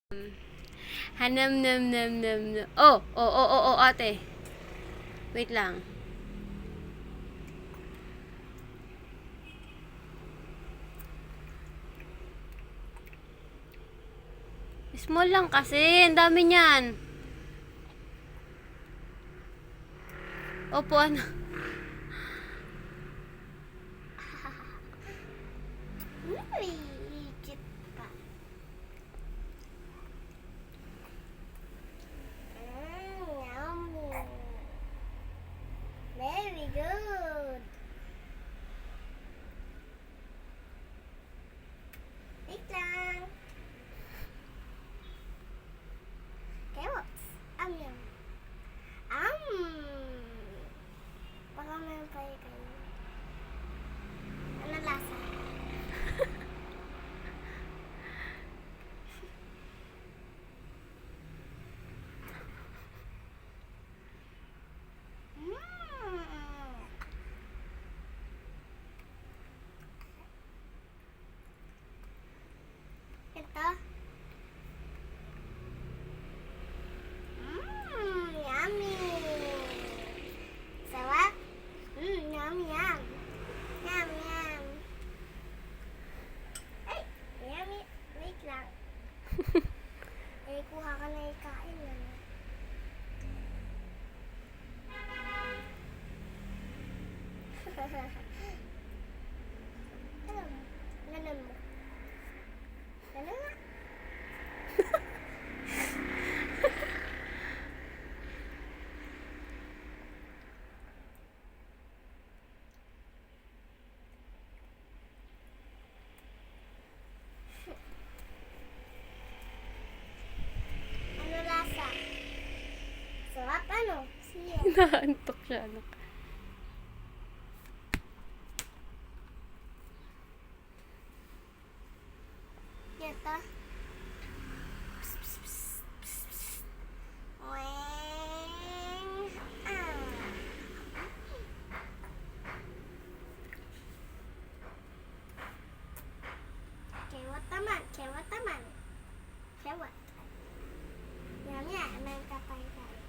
Hanam nam nam nam nam. Oh, ate. Wait lang. Small lang kasi. Ang dami niyan. Opo, ano? Legit pa. Yummy. Very good. Wait lang. Carrots. Yum. Baka may kayo. Ano lasa? Ito. Yummy. Sarap. Yum. Yum. Ay, yummy. Wait lang. Kuha ka na ikain yan. Ganun mo. Ganun nga. Ano lasa? Sarap ano? Siya. Naantok siya, anak. Ito. Weng. Kewat taman. Kewat. Yummy. Main kapay tayo.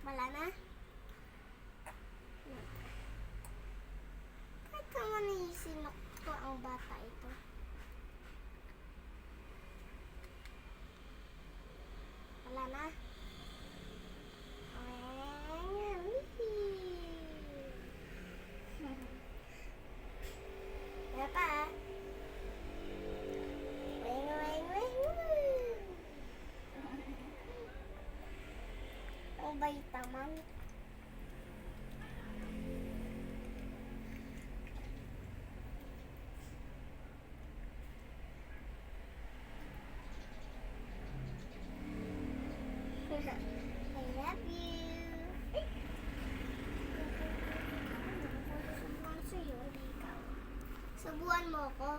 Wala na? Kahit naman isinok ko ang bata ito. Wala na? Wala pa ah. Weng. Ang bait naman. I love you. Subuhan mo ako.